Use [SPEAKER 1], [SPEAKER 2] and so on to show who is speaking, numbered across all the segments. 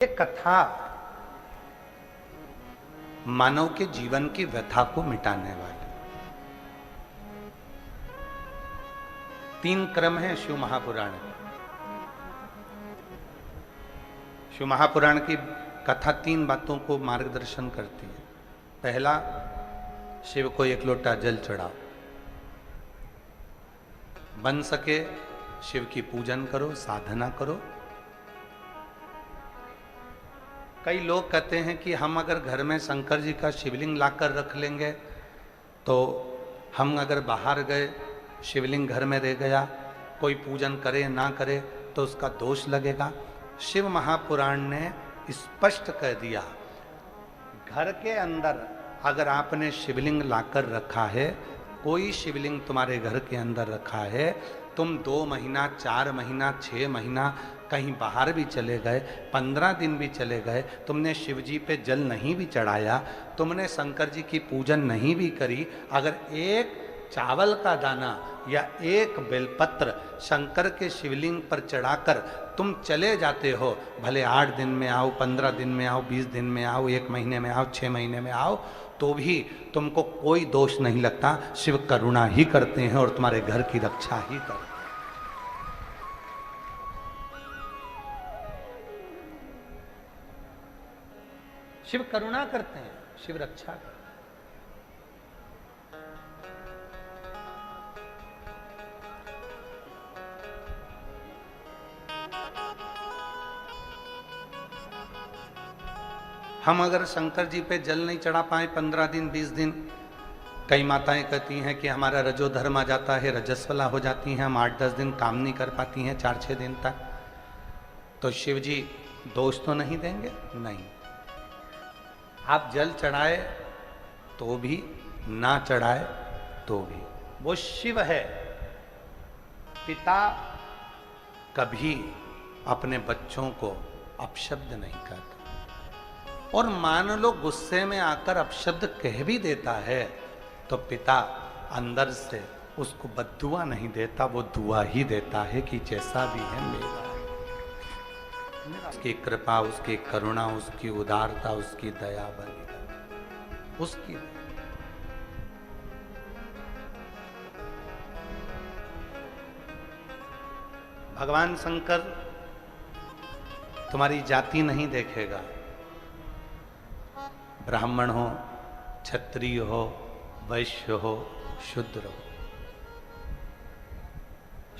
[SPEAKER 1] ये कथा मानव के जीवन की व्यथा को मिटाने वाली। 3 क्रम है शिव महापुराण में। शिव महापुराण की कथा 3 बातों को मार्गदर्शन करती है। पहला, शिव को 1 लोटा जल चढ़ाओ। बन सके शिव की पूजन करो, साधना करो। कई लोग कहते हैं कि हम अगर घर में शंकर जी का शिवलिंग लाकर रख लेंगे तो हम अगर बाहर गए, शिवलिंग घर में रह गया, कोई पूजन करे ना करे तो उसका दोष लगेगा। शिव महापुराण ने स्पष्ट कह दिया, घर के अंदर अगर आपने शिवलिंग लाकर रखा है, कोई शिवलिंग तुम्हारे घर के अंदर रखा है, तुम 2 महीना, 4 महीना, 6 महीना कहीं बाहर भी चले गए, 15 दिन भी चले गए, तुमने शिव जी पे जल नहीं भी चढ़ाया, तुमने शंकर जी की पूजन नहीं भी करी, अगर एक चावल का दाना या एक बेलपत्र शंकर के शिवलिंग पर चढ़ाकर तुम चले जाते हो, भले 8 दिन में आओ, 15 दिन में आओ, 20 दिन में आओ, 1 महीने में आओ, 6 महीने में आओ, तो भी तुमको कोई दोष नहीं लगता। शिव करुणा ही करते हैं और तुम्हारे घर की रक्षा ही करते हैं। शिव करुणा करते हैं, शिव रक्षा करते हैं। हम अगर शंकर जी पे जल नहीं चढ़ा पाए 15 दिन, 20 दिन, कई माताएं कहती हैं कि हमारा रजोधर्म आ जाता है, रजस्वला हो जाती हैं, हम 8-10 दिन काम नहीं कर पाती हैं, 4-6 दिन तक, तो शिव जी दोष तो नहीं देंगे? नहीं। आप जल चढ़ाए तो भी, ना चढ़ाए तो भी, वो शिव है। पिता कभी अपने बच्चों को अपशब्द नहीं कहता, और मान लो गुस्से में आकर अपशब्द कह भी देता है तो पिता अंदर से उसको बद्दुआ नहीं देता, वो दुआ ही देता है कि जैसा भी है मेरा। उसकी कृपा, उसकी करुणा, उसकी उदारता, उसकी दया बनी उसकी। भगवान शंकर तुम्हारी जाति नहीं देखेगा, ब्राह्मण हो, क्षत्रिय हो, वैश्य हो, शूद्र हो।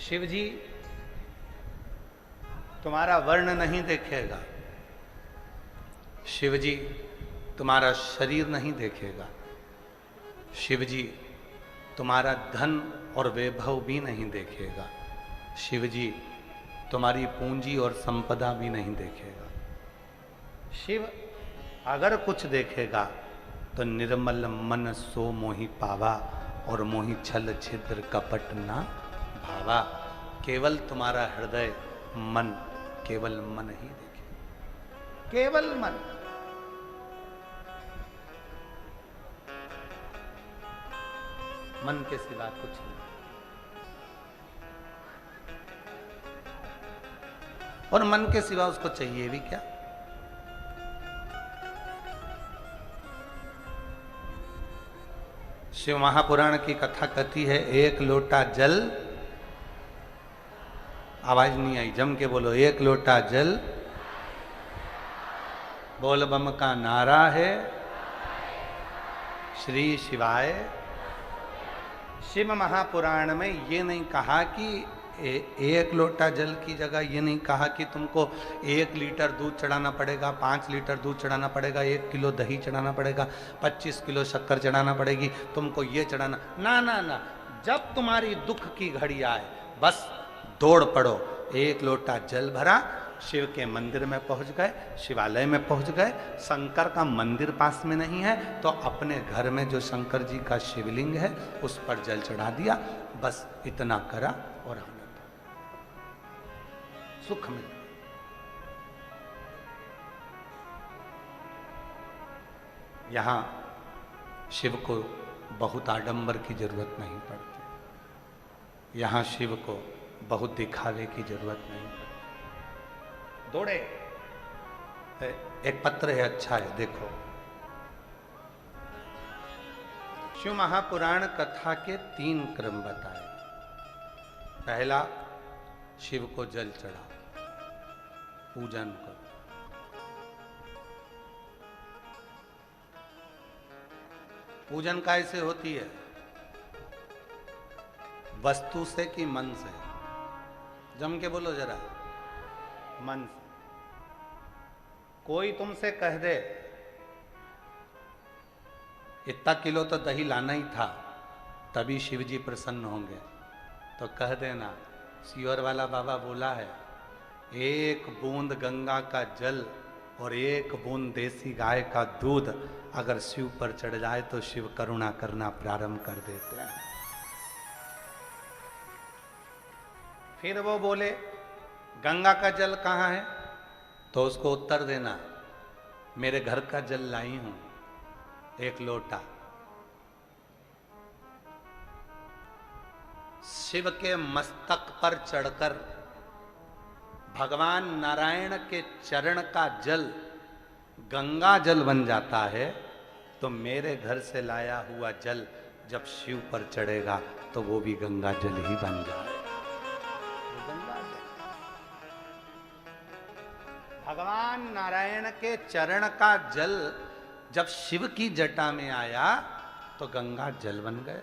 [SPEAKER 1] शिव जी तुम्हारा वर्ण नहीं देखेगा, शिव जी तुम्हारा शरीर नहीं देखेगा, शिव जी तुम्हारा धन और वैभव भी नहीं देखेगा, शिव जी तुम्हारी पूंजी और संपदा भी नहीं देखेगा। शिव अगर कुछ देखेगा तो निर्मल मन सो मोहि पावा, और मोहि छल छिद्र कपट ना भावा। केवल तुम्हारा हृदय, मन, केवल मन ही देखे, केवल मन। मन के सिवा कुछ नहीं। और मन के सिवा उसको चाहिए भी क्या? शिव महापुराण की कथा कहती है, 1 लोटा जल, आवाज नहीं आई, जम के बोलो, 1 लोटा जल, बोल बम का नारा है, श्री शिवाय। शिव महापुराण में ये नहीं कहा कि 1 लोटा जल की जगह ये नहीं कहा कि तुमको 1 लीटर दूध चढ़ाना पड़ेगा, 5 लीटर दूध चढ़ाना पड़ेगा, 1 किलो दही चढ़ाना पड़ेगा, 25 किलो शक्कर चढ़ाना पड़ेगी, तुमको ये चढ़ाना, ना ना ना। जब तुम्हारी दुख की घड़ी आए, बस दौड़ पड़ो, 1 लोटा जल भरा, शिव के मंदिर में पहुंच गए, शिवालय में पहुंच गए। शंकर का मंदिर पास में नहीं है तो अपने घर में जो शंकर जी का शिवलिंग है उस पर जल चढ़ा दिया, बस इतना करा और आनंद, सुख मिल। यहां शिव को बहुत आडंबर की जरूरत नहीं पड़ती, यहां शिव को बहुत दिखावे की जरूरत नहीं पड़ती। दौड़े, एक पत्र है, अच्छा है, देखो। शिव महापुराण कथा के 3 क्रम बताए। पहला, शिव को जल चढ़ाओ, पूजन करो। पूजन कैसे होती है? वस्तु से कि मन से? जम के बोलो जरा। मन से। कोई तुमसे कह दे इतना किलो तो दही लाना ही था, तभी शिव जी प्रसन्न होंगे, तो कह देना सियोर वाला बाबा बोला है, 1 बूंद गंगा का जल और 1 बूंद देसी गाय का दूध अगर शिव पर चढ़ जाए तो शिव करुणा करना प्रारंभ कर देते हैं। फिर वो बोले गंगा का जल कहाँ है, तो उसको उत्तर देना मेरे घर का जल लाई हूं, 1 लोटा। शिव के मस्तक पर चढ़कर भगवान नारायण के चरण का जल गंगा जल बन जाता है, तो मेरे घर से लाया हुआ जल जब शिव पर चढ़ेगा तो वो भी गंगा जल ही बन जाएगा। भगवान नारायण के चरण का जल जब शिव की जटा में आया तो गंगा जल बन गए।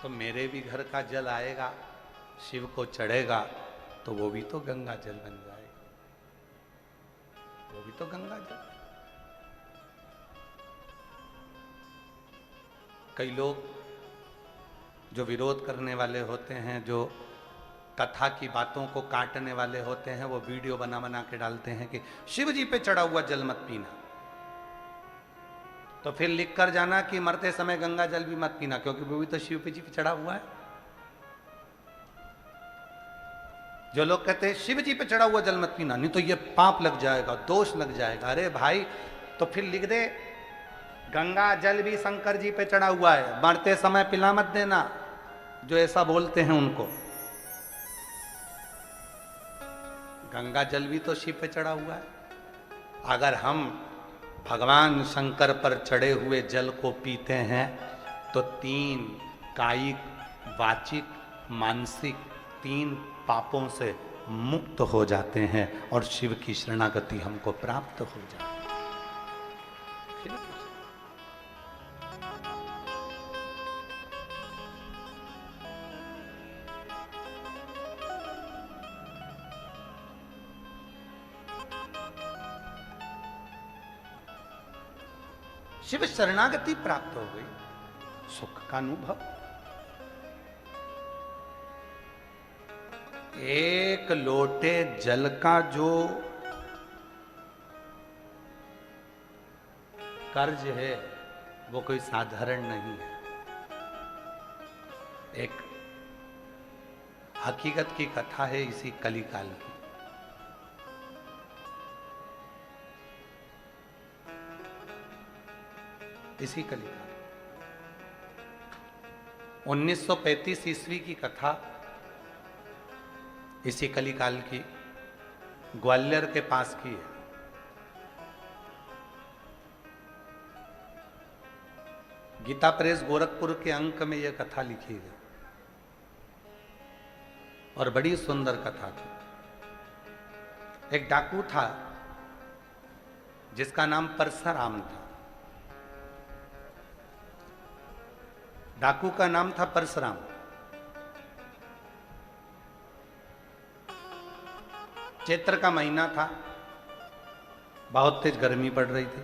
[SPEAKER 1] तो मेरे भी घर का जल आएगा, शिव को चढ़ेगा तो वो भी तो गंगा जल बन जाएगा, वो भी तो गंगा जल। कई लोग जो विरोध करने वाले होते हैं, जो कथा की बातों को काटने वाले होते हैं, वो वीडियो बना बना के डालते हैं कि शिव जी पे चढ़ा हुआ जल मत पीना। तो फिर लिख कर जाना कि मरते समय गंगा जल भी मत पीना, क्योंकि वो भी तो शिव जी पे चढ़ा हुआ है। जो लोग कहते हैं शिव जी पे चढ़ा हुआ जल मत पीना, नहीं तो ये पाप लग जाएगा, दोष लग जाएगा। अरे भाई, तो फिर लिख दे गंगा जल भी शंकर जी पे चढ़ा हुआ है, मरते समय पिला मत देना, जो ऐसा बोलते हैं उनको। गंगा जल भी तो शिव पे चढ़ा हुआ है। अगर हम भगवान शंकर पर चढ़े हुए जल को पीते हैं तो 3 कायिक, वाचिक, मानसिक 3 पापों से मुक्त हो जाते हैं और शिव की शरणागति हमको प्राप्त हो जाती है। शिव शरणागति प्राप्त हो गई, सुख का अनुभव। 1 लोटे जल का जो कर्ज है वो कोई साधारण नहीं है। एक हकीकत की कथा है इसी कलिकाल की। इसी कलिकाल 1935 ईस्वी की कथा, इसी कलिकाल की, ग्वालियर के पास की है। गीता प्रेस गोरखपुर के अंक में यह कथा लिखी है और बड़ी सुंदर कथा थी। एक डाकू था जिसका नाम परसराम था। डाकू का नाम था परशुराम। चैत्र का महीना था, बहुत तेज गर्मी पड़ रही थी।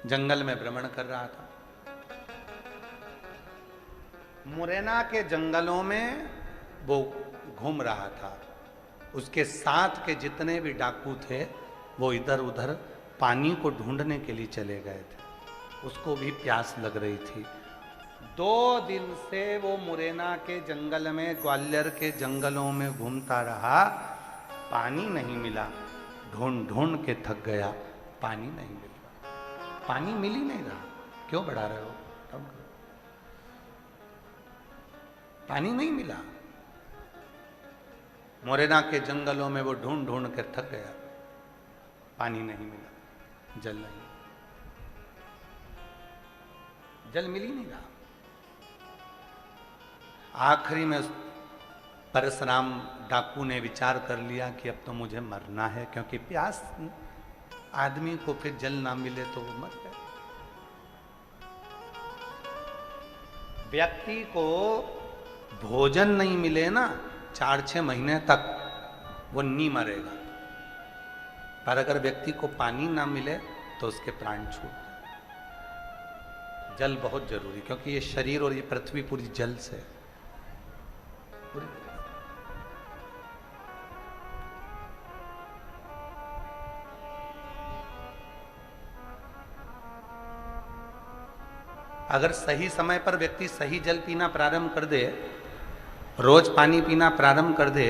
[SPEAKER 1] जंगल में भ्रमण कर रहा था। मुरैना के जंगलों में वो घूम रहा था। उसके साथ के जितने भी डाकू थे वो इधर उधर पानी को ढूंढने के लिए चले गए थे। उसको भी प्यास लग रही थी। 2 दिन से वो मुरैना के जंगल में, ग्वालियर के जंगलों में घूमता रहा, पानी नहीं मिला। ढूंढ ढूंढ के थक गया, पानी नहीं मिला। पानी मिल ही नहीं रहा। क्यों बढ़ा रहे हो? पानी नहीं मिला। मोरेना के जंगलों में वो ढूंढ ढूंढ कर थक गया, पानी नहीं मिला, जल नहीं, जल मिल ही नहीं रहा। आखिरी में परशुराम डाकू ने विचार कर लिया कि अब तो मुझे मरना है, क्योंकि प्यास आदमी को फिर जल ना मिले तो वो मर गए। व्यक्ति को भोजन नहीं मिले ना 4-6 महीने तक, वो नहीं मरेगा, पर अगर व्यक्ति को पानी ना मिले तो उसके प्राण छूट जाए। जल बहुत जरूरी, क्योंकि ये शरीर और ये पृथ्वी पूरी जल से पूरी। अगर सही समय पर व्यक्ति सही जल पीना प्रारंभ कर दे, रोज पानी पीना प्रारंभ कर दे,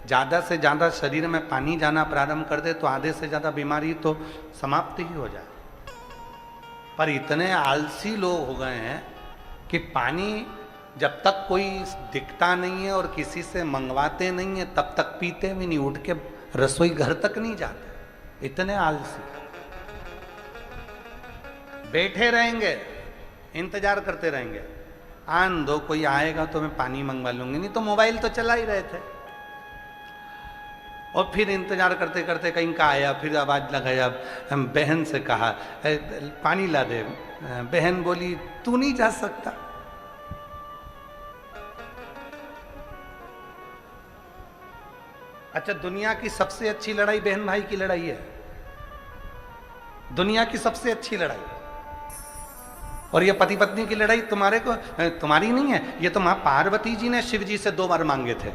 [SPEAKER 1] ज़्यादा से ज़्यादा शरीर में पानी जाना प्रारंभ कर दे, तो आधे से ज़्यादा बीमारी तो समाप्त ही हो जाए। पर इतने आलसी लोग हो गए हैं कि पानी जब तक कोई दिखता नहीं है और किसी से मंगवाते नहीं है तब तक पीते भी नहीं, उठ के रसोई घर तक नहीं जाते, इतने आलसी। बैठे रहेंगे, इंतजार करते रहेंगे, आन दो कोई आएगा तो मैं पानी मंगवा लूंगी, नहीं तो मोबाइल तो चला ही रहे थे। और फिर इंतजार करते करते कहीं का आया, फिर आवाज लगाया, बहन से कहा पानी ला दे, बहन बोली तू नहीं जा सकता। अच्छा, दुनिया की सबसे अच्छी लड़ाई बहन भाई की लड़ाई है, दुनिया की सबसे अच्छी लड़ाई। और ये पति पत्नी की लड़ाई तुम्हारी नहीं है, ये तो मां पार्वती जी ने शिव जी से 2 वर मांगे थे।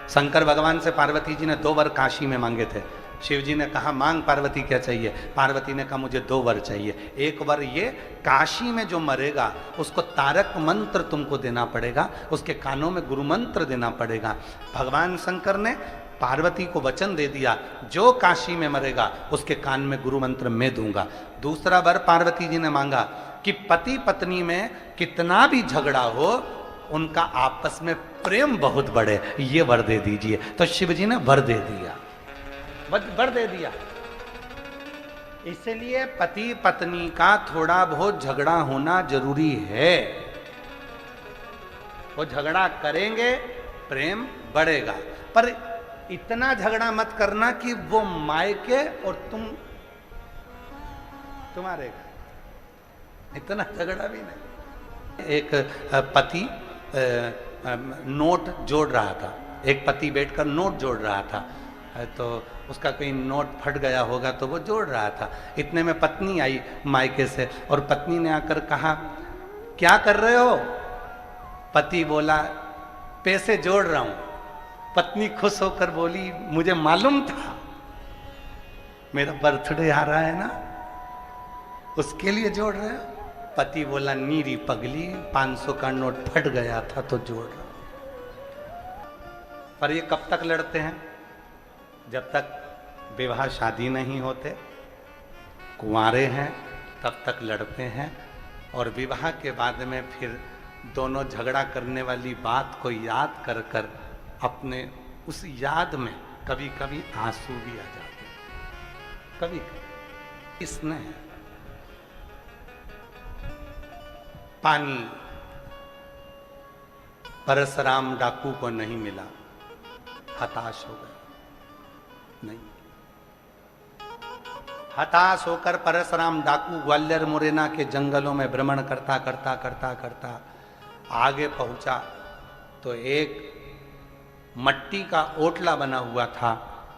[SPEAKER 1] शंकर भगवान से पार्वती जी ने 2 वर काशी में मांगे थे। शिव जी ने कहा मांग पार्वती क्या चाहिए, पार्वती ने कहा मुझे 2 वर चाहिए। एक वर ये, काशी में जो मरेगा उसको तारक मंत्र तुमको देना पड़ेगा, उसके कानों में गुरु मंत्र देना पड़ेगा। भगवान शंकर ने पार्वती को वचन दे दिया, जो काशी में मरेगा उसके कान में गुरु मंत्र मैं दूंगा। दूसरा वर पार्वती जी ने मांगा कि पति पत्नी में कितना भी झगड़ा हो, उनका आपस में प्रेम बहुत बढ़े, ये वर दे दीजिए। तो शिव जी ने वर दे दिया, वर दे दिया। इसलिए पति पत्नी का थोड़ा बहुत झगड़ा होना जरूरी है। वो झगड़ा करेंगे, प्रेम बढ़ेगा, पर इतना झगड़ा मत करना कि वो मायके और तुम्हारे घर, इतना झगड़ा भी नहीं। एक पति नोट जोड़ रहा था, एक पति बैठकर नोट जोड़ रहा था, तो उसका कोई नोट फट गया होगा तो वो जोड़ रहा था। इतने में पत्नी आई मायके से, और पत्नी ने आकर कहा क्या कर रहे हो? पति बोला पैसे जोड़ रहा हूं। पत्नी खुश होकर बोली मुझे मालूम था, मेरा बर्थडे आ रहा है ना, उसके लिए जोड़ रहे हो? पति बोला नीरी पगली, 500 का नोट फट गया था तो जोड़ रहा। पर ये कब तक लड़ते हैं? जब तक विवाह शादी नहीं होते, कुंवारे हैं तब तक लड़ते हैं, और विवाह के बाद में फिर दोनों झगड़ा करने वाली बात को याद कर कर अपने उस याद में कभी कभी आंसू भी आ जाते हैं। कभी इसने पानी परशुराम डाकू को नहीं मिला, हताश हो गए। नहीं, हताश होकर परशुराम डाकू ग्वालियर मुरैना के जंगलों में भ्रमण करता करता करता करता आगे पहुंचा तो एक मट्टी का ओटला बना हुआ था।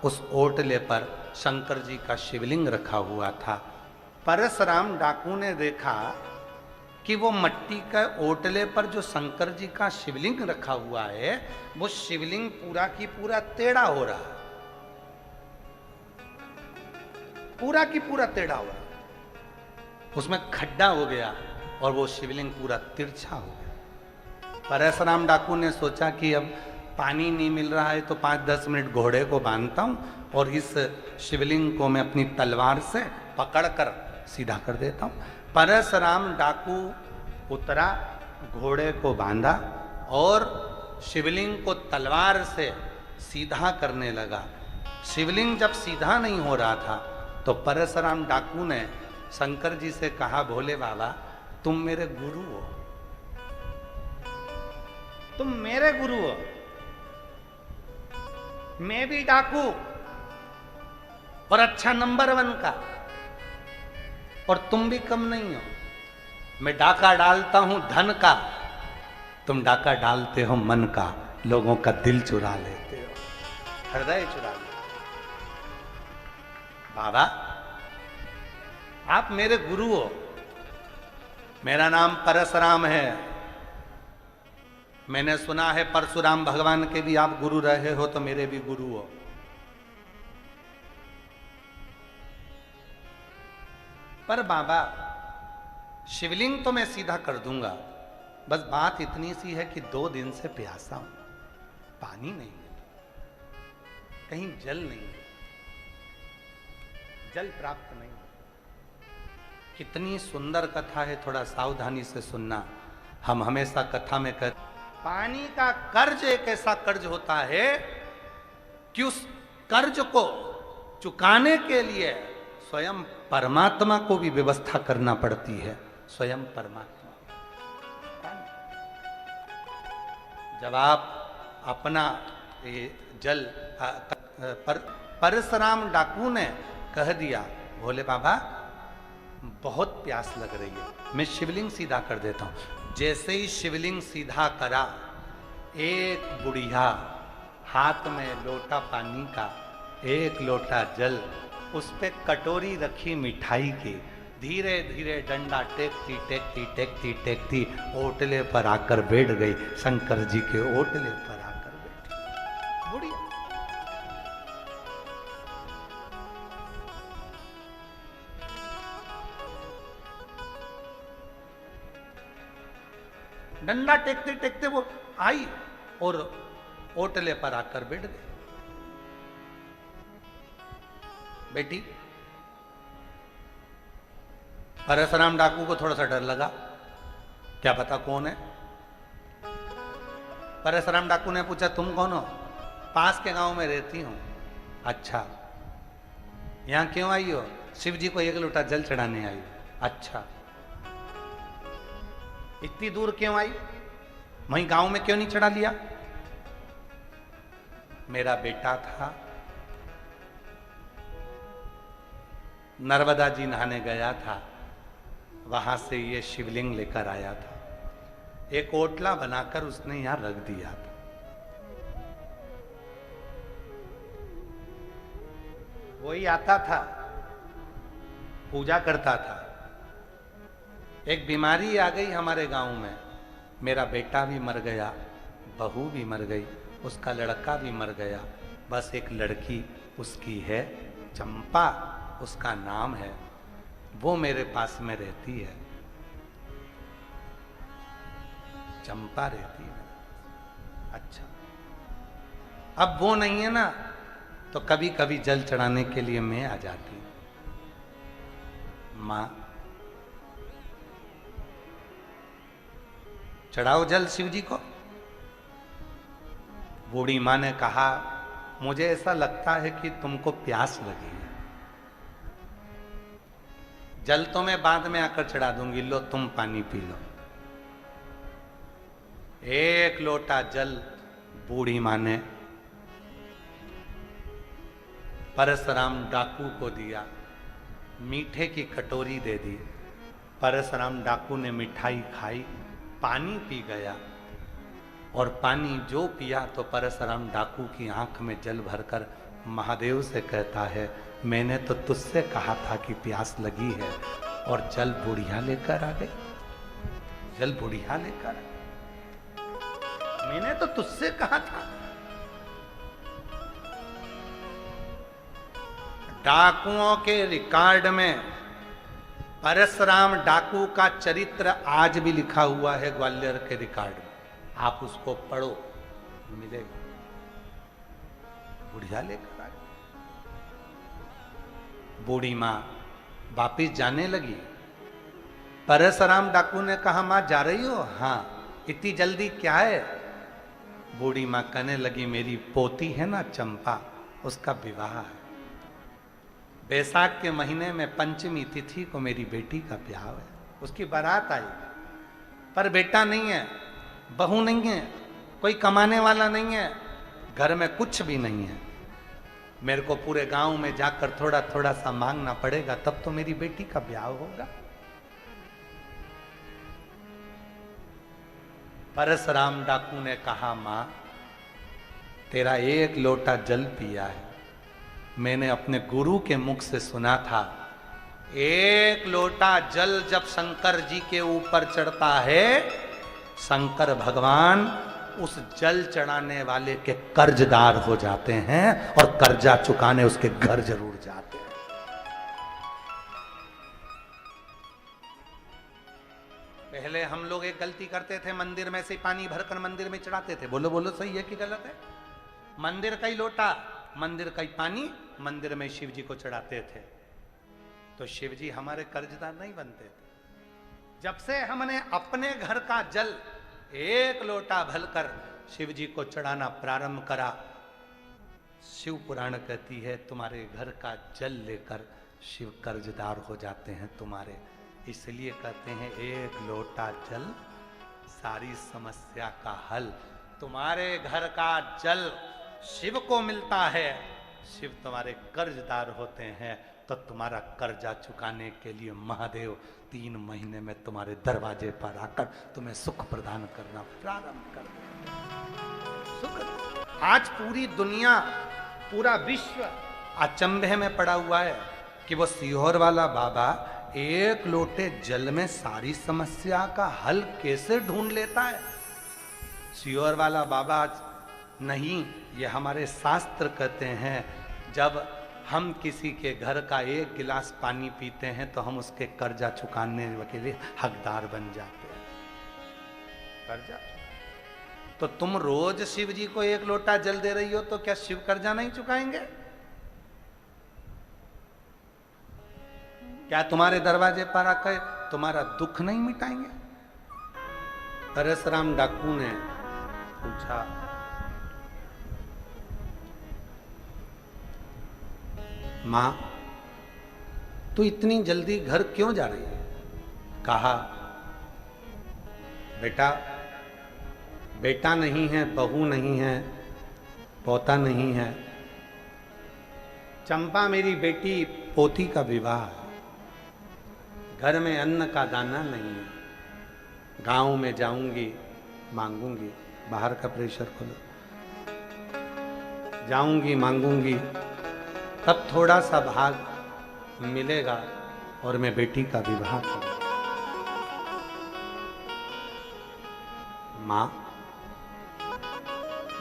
[SPEAKER 1] उस ओटले पर शंकर जी का शिवलिंग रखा हुआ था। परशुराम डाकू ने देखा कि वो मट्टी का ओटले पर जो शंकर जी का शिवलिंग रखा हुआ है, वो शिवलिंग पूरा की पूरा टेढ़ा हो रहा है, पूरा की पूरा टेढ़ा हो रहा है, उसमें खड्डा हो गया और वो शिवलिंग पूरा तिरछा हो गया। परशुराम डाकू ने सोचा कि अब पानी नहीं मिल रहा है तो 5-10 मिनट घोड़े को बांधता हूं और इस शिवलिंग को मैं अपनी तलवार से पकड़कर सीधा कर देता हूं। परशुराम डाकू उतरा, घोड़े को बांधा और शिवलिंग को तलवार से सीधा करने लगा। शिवलिंग जब सीधा नहीं हो रहा था तो परशुराम डाकू ने शंकर जी से कहा, भोले बाबा तुम मेरे गुरु हो, तुम मेरे गुरु हो, मैं भी डाकू और अच्छा नंबर 1 का, और तुम भी कम नहीं हो। मैं डाका डालता हूं धन का, तुम डाका डालते हो मन का, लोगों का दिल चुरा लेते हो, हृदय चुरा लेते हो। बाबा आप मेरे गुरु हो, मेरा नाम परशुराम है, मैंने सुना है परशुराम भगवान के भी आप गुरु रहे हो, तो मेरे भी गुरु हो। पर बाबा शिवलिंग तो मैं सीधा कर दूंगा, बस बात इतनी सी है कि 2 दिन से प्यासा हूं, पानी नहीं है, कहीं जल नहीं है, जल प्राप्त नहीं। कितनी सुंदर कथा है, थोड़ा सावधानी से सुनना। हम हमेशा कथा में कहते पानी का कर्ज एक ऐसा कर्ज होता है कि उस कर्ज को चुकाने के लिए स्वयं परमात्मा को भी व्यवस्था करना पड़ती है। स्वयं परमात्मा जब आप अपना ये जल परशुराम डाकू ने कह दिया, भोले बाबा बहुत प्यास लग रही है, मैं शिवलिंग सीधा कर देता हूं। जैसे ही शिवलिंग सीधा करा, एक बुढ़िया हाथ में लोटा पानी का, एक लोटा जल, उस पे कटोरी रखी मिठाई की, धीरे धीरे डंडा टेकती टेकती टेकती टेकती ओटले पर आकर बैठ गई। शंकर जी के ओटले पर आकर बैठी बुढ़िया। डंडा टेकते टेकते वो आई और ओटले पर आकर बैठ गई। बेटी, परशुराम डाकू को थोड़ा सा डर लगा, क्या पता कौन है। परशुराम डाकू ने पूछा, तुम कौन हो? पास के गांव में रहती हूं। अच्छा, यहां क्यों आई हो? शिव जी को 1 लोटा जल चढ़ाने आई। अच्छा, इतनी दूर क्यों आई? वहीं गांव में क्यों नहीं चढ़ा लिया? मेरा बेटा था, नर्मदा जी नहाने गया था, वहां से ये शिवलिंग लेकर आया था, एक ओटला बनाकर उसने यहां रख दिया था। वही आता था, पूजा करता था। एक बीमारी आ गई हमारे गांव में, मेरा बेटा भी मर गया, बहू भी मर गई, उसका लड़का भी मर गया, बस एक लड़की उसकी है, चंपा उसका नाम है, वो मेरे पास में रहती है, चंपा रहती है। अच्छा, अब वो नहीं है ना, तो कभी कभी जल चढ़ाने के लिए मैं आ जाती। मां, चढ़ाओ जल शिव जी को। बूढ़ी मां ने कहा, मुझे ऐसा लगता है कि तुमको प्यास लगी है, जल तो मैं बाद में आकर चढ़ा दूंगी, लो तुम पानी पी लो। 1 लोटा जल बूढ़ी मां ने परशुराम डाकू को दिया, मीठे की कटोरी दे दी। परशुराम डाकू ने मिठाई खाई, पानी पी गया, और पानी जो पिया तो परशुराम डाकू की आंख में जल भरकर महादेव से कहता है, मैंने तो तुझसे कहा था कि प्यास लगी है, और जल बुढ़िया लेकर आ गई, जल बुढ़िया लेकर। मैंने तो तुझसे कहा था। डाकुओं के रिकॉर्ड में परशुराम डाकू का चरित्र आज भी लिखा हुआ है ग्वालियर के रिकॉर्ड में, आप उसको पढ़ो, मिलेगा। बुढ़िया लेकर आ गई। बूढ़ी मां वापिस जाने लगी। परशुराम डाकू ने कहा, मां जा रही हो? हाँ। इतनी जल्दी क्या है? बूढ़ी माँ कहने लगी मेरी पोती है ना चंपा, उसका विवाह है। बैसाख के महीने में पंचमी तिथि को मेरी बेटी का ब्याह है। उसकी बारात आई, पर बेटा नहीं है, बहू नहीं है, कोई कमाने वाला नहीं है, घर में कुछ भी नहीं है। मेरे को पूरे गांव में जाकर थोड़ा थोड़ा सा मांगना पड़ेगा, तब तो मेरी बेटी का ब्याह होगा। परशुराम डाकू ने कहा मां, तेरा एक लोटा जल पिया है, मैंने अपने गुरु के मुख से सुना था, एक लोटा जल जब शंकर जी के ऊपर चढ़ता है, शंकर भगवान उस जल चढ़ाने वाले के कर्जदार हो जाते हैं और कर्जा चुकाने उसके घर जरूर जाते हैं। पहले हम लोग एक गलती करते थे, मंदिर में से पानी भरकर मंदिर में चढ़ाते थे। बोलो बोलो, सही है कि गलत है? मंदिर का ही लोटा, मंदिर का ही पानी मंदिर में शिव जी को चढ़ाते थे, तो शिव जी हमारे कर्जदार नहीं बनते थे। जब से हमने अपने घर का जल एक लोटा भरकर शिव जी को चढ़ाना प्रारंभ करा, शिव पुराण कहती है तुम्हारे घर का जल लेकर शिव कर्जदार हो जाते हैं तुम्हारे। इसलिए कहते हैं एक लोटा जल सारी समस्या का हल। तुम्हारे घर का जल शिव को मिलता है, शिव तुम्हारे कर्जदार होते हैं, तो तुम्हारा कर्जा चुकाने के लिए महादेव 3 महीने में तुम्हारे दरवाजे पर आकर तुम्हें सुख प्रदान करना प्रारंभ कर देंगे। सुख। आज पूरी दुनिया, पूरा विश्व अचंभे में पड़ा हुआ है कि वो सीहोर वाला बाबा एक लोटे जल में सारी समस्या का हल कैसे ढूंढ लेता है। सीहोर वाला बाबा नहीं, ये हमारे शास्त्र कहते हैं, जब हम किसी के घर का एक गिलास पानी पीते हैं तो हम उसके कर्जा चुकाने के लिए हकदार बन जाते हैं। कर्जा तो तुम रोज शिव जी को एक लोटा जल दे रही हो, तो क्या शिव कर्जा नहीं चुकाएंगे? क्या तुम्हारे दरवाजे पर आकर तुम्हारा दुख नहीं मिटाएंगे? परशुराम डाकू ने पूछा, मां तू इतनी जल्दी घर क्यों जा रही है? कहा बेटा, बेटा नहीं है, बहू नहीं है, पोता नहीं है, चंपा मेरी बेटी, पोती का विवाह है, घर में अन्न का दाना नहीं है, गांव में जाऊंगी मांगूंगी, बाहर का प्रेशर खोलो, जाऊंगी मांगूंगी, तब थोड़ा सा भाग मिलेगा और मैं बेटी का विवाह करूंगा। मां,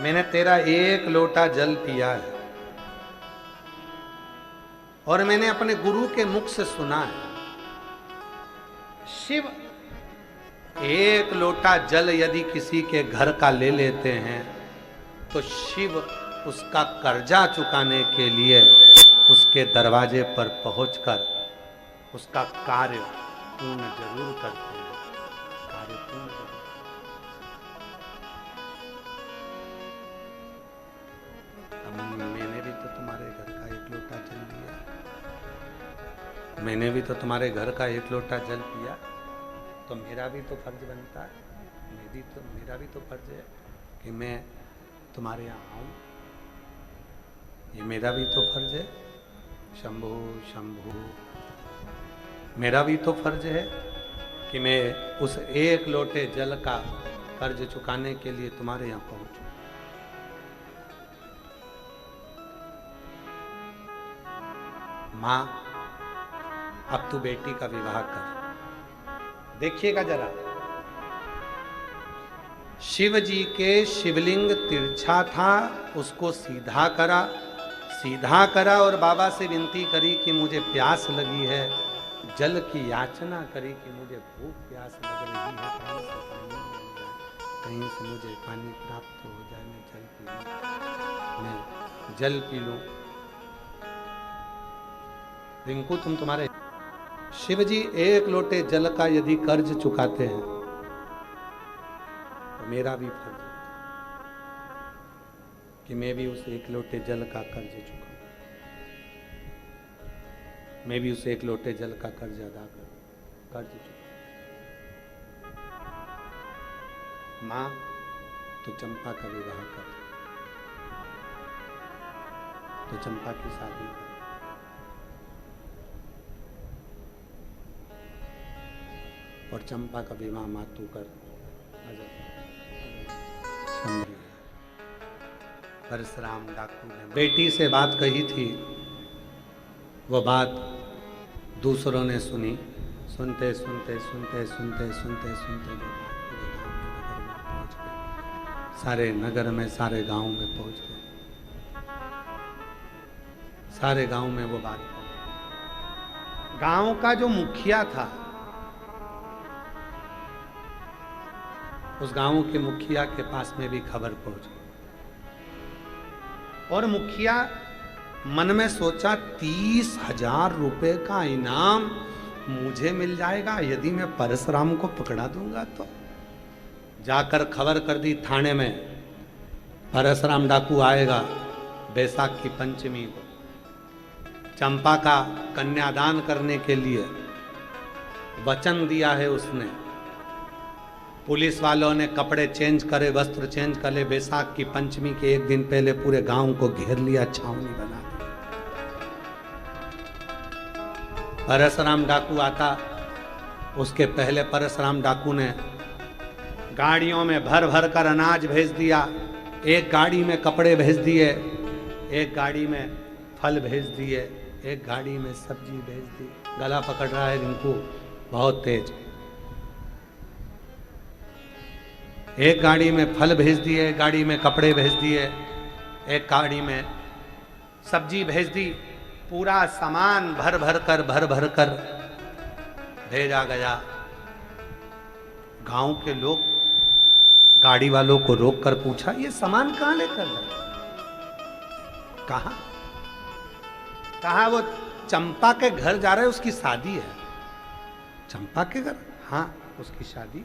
[SPEAKER 1] मैंने तेरा एक लोटा जल पिया है और मैंने अपने गुरु के मुख से सुना है, शिव एक लोटा जल यदि किसी के घर का ले लेते हैं तो शिव उसका कर्जा चुकाने के लिए उसके दरवाजे पर पहुंचकर उसका कार्य पूर्ण जरूर करते हैं। कार्य पूर्ण जरूर। मैंने भी तो तुम्हारे घर का एक लोटा जल पिया, मैंने भी तो तुम्हारे घर का एक लोटा जल पिया, तो मेरा भी तो फर्ज बनता है, मेरा भी तो फर्ज है कि मैं तुम्हारे यहाँ आऊं, ये मेरा भी तो फर्ज है। शंभु शंभु, मेरा भी तो फर्ज है कि मैं उस एक लोटे जल का कर्ज चुकाने के लिए तुम्हारे यहाँ पहुंचूं। मां, अब तू बेटी का विवाह कर। देखिएगा जरा, शिव जी के शिवलिंग तिरछा था, उसको सीधा करा और बाबा से विनती करी कि मुझे प्यास लगी है, जल की याचना करी कि मुझे भूख प्यास लग रही है, कहीं से मुझे पानी प्राप्त हो जाए, मैं जल पी लूं। रिंकू, तुम्हारे शिव जी एक लोटे जल का यदि कर्ज चुकाते हैं तो मेरा भी फर्ज है। कि मैं भी उस एक लोटे जल का कर्ज चुकाऊं, मैं भी उस एक लोटे जल का कर्ज अदा करूं, कर्ज चुकाऊं। मां तो चंपा का विवाह कर, तो चंपा की शादी कर। और चंपा का विवाह मातू कर। परशुराम डाकू ने बेटी से बात कही थी, वो बात दूसरों ने सुनी। सुनते सुनते सुनते सुनते सुनते सुनते वो बात पूरे गांव में, नगर में पहुंच गई। सारे नगर में, सारे गांव में पहुंच गए। सारे गांव में वो बात पहुंच गई। गांव का जो मुखिया था, उस गांव के मुखिया के पास में भी खबर पहुंच गई। और मुखिया मन में सोचा 30,000 रुपए का इनाम मुझे मिल जाएगा यदि मैं परशुराम को पकड़ा दूंगा तो। जाकर खबर कर दी थाने में, परशुराम डाकू आएगा बैसाख की पंचमी को। चंपा का कन्यादान करने के लिए वचन दिया है उसने। पुलिस वालों ने कपड़े चेंज करे, वस्त्र चेंज करे। बैसाख की पंचमी के एक दिन पहले पूरे गांव को घेर लिया, छावनी बना दी। परशुराम डाकू आता, उसके पहले परशुराम डाकू ने गाड़ियों में भर भर कर अनाज भेज दिया। एक गाड़ी में कपड़े भेज दिए, एक गाड़ी में फल भेज दिए, एक गाड़ी में सब्जी भेज दी। गला पकड़ रहा है रिंकू बहुत तेज। एक गाड़ी में फल भेज दिए, एक गाड़ी में कपड़े भेज दिए, एक गाड़ी में सब्जी भेज दी। पूरा सामान भर भर कर भेजा गया। गांव के लोग गाड़ी वालों को रोक कर पूछा, ये सामान कहां लेकर गए? कहा वो चंपा के घर जा रहे, उसकी शादी है। चंपा के घर? हाँ, उसकी शादी,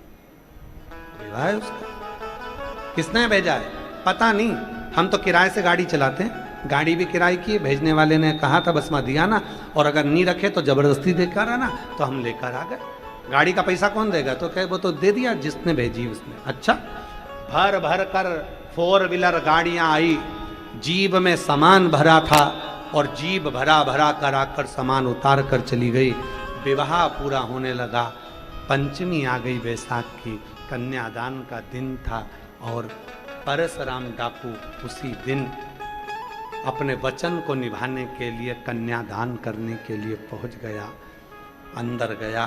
[SPEAKER 1] विवाह है उसका। किसने भेजा है? पता नहीं, हम तो किराए से गाड़ी चलाते हैं। गाड़ी भी किराए की, भेजने वाले ने कहा था बस मैं दिया ना, और अगर नहीं रखे तो जबरदस्ती देकर आना, तो हम लेकर आ गए। गाड़ी का पैसा कौन देगा? तो कहे वो तो दे दिया जिसने भेजी उसने। अच्छा, भर भर कर 4 व्हीलर गाड़ियां आई, जीप में सामान भरा था और जीप भरा भरा कर आकर सामान उतार कर चली गई। विवाह पूरा होने लगा। पंचमी आ गई, बैसाख की, कन्यादान का दिन था। और परशुराम डाकू उसी दिन अपने वचन को निभाने के लिए, कन्यादान करने के लिए पहुंच गया। अंदर गया,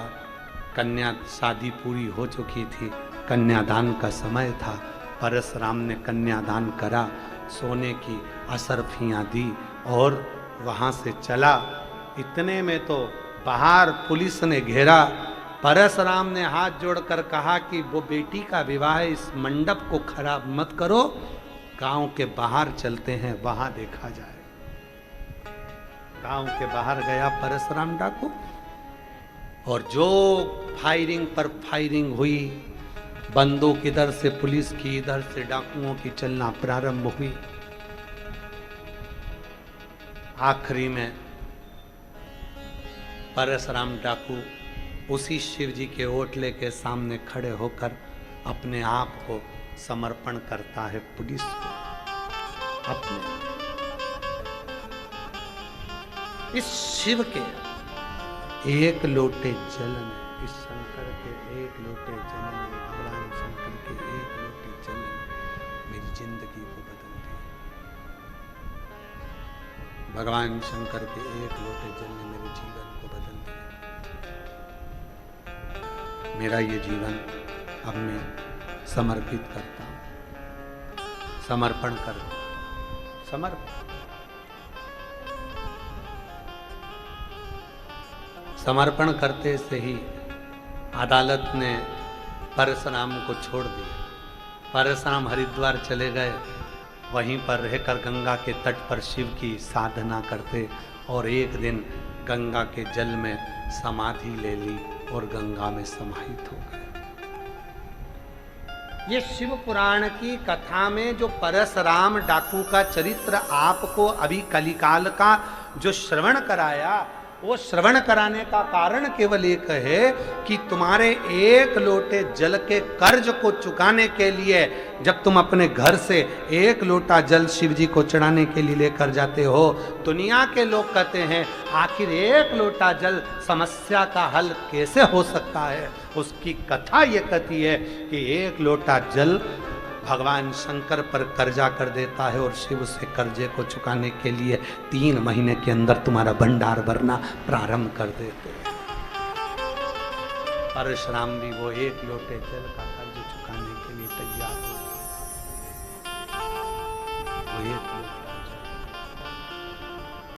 [SPEAKER 1] कन्या शादी पूरी हो चुकी थी, कन्यादान का समय था। परशुराम ने कन्यादान करा, सोने की अशर्फियाँ दी और वहाँ से चला। इतने में तो बाहर पुलिस ने घेरा। परशुराम ने हाथ जोड़कर कहा कि वो बेटी का विवाह है, इस मंडप को खराब मत करो, गांव के बाहर चलते हैं, वहां देखा जाए। गांव के बाहर गया परशुराम डाकू, और जो फायरिंग पर फायरिंग हुई, बंदूक इधर से पुलिस की, इधर से डाकुओं की चलना प्रारंभ हुई। आखिरी में परशुराम डाकू उसी शिव जी के ओटले के सामने खड़े होकर अपने आप को समर्पण करता है पुलिस को। अपने इस शिव के एक लोटे जल में, इस शंकर के एक लोटे जल में, भगवान शंकर के एक लोटे जल में मेरी जिंदगी को बदल दिया। भगवान शंकर के एक लोटे जल ने मेरे जीवन को बदल दिया। मेरा ये जीवन अब मैं समर्पित करता हूं, समर्पण करता हूं। समर्पण करते से ही अदालत ने परशुराम को छोड़ दिया। परशुराम हरिद्वार चले गए, वहीं पर रहकर गंगा के तट पर शिव की साधना करते, और एक दिन गंगा के जल में समाधि ले ली और गंगा में समाहित हो गए। ये शिव पुराण की कथा में जो परशुराम डाकू का चरित्र आपको अभी कलिकाल का जो श्रवण कराया, वो श्रवण कराने का कारण केवल एक है कि तुम्हारे एक लोटे जल के कर्ज को चुकाने के लिए जब तुम अपने घर से एक लोटा जल शिव जी को चढ़ाने के लिए लेकर जाते हो, दुनिया के लोग कहते हैं आखिर एक लोटा जल समस्या का हल कैसे हो सकता है। उसकी कथा ये कहती है कि एक लोटा जल भगवान शंकर पर कर्जा कर देता है और शिव से कर्जे को चुकाने के लिए 3 महीने के अंदर तुम्हारा भंडार भरना प्रारंभ कर देते हैं। परशुराम भी वो एक लोटे जल का कर्ज चुकाने के लिए तैयार हो, वो एक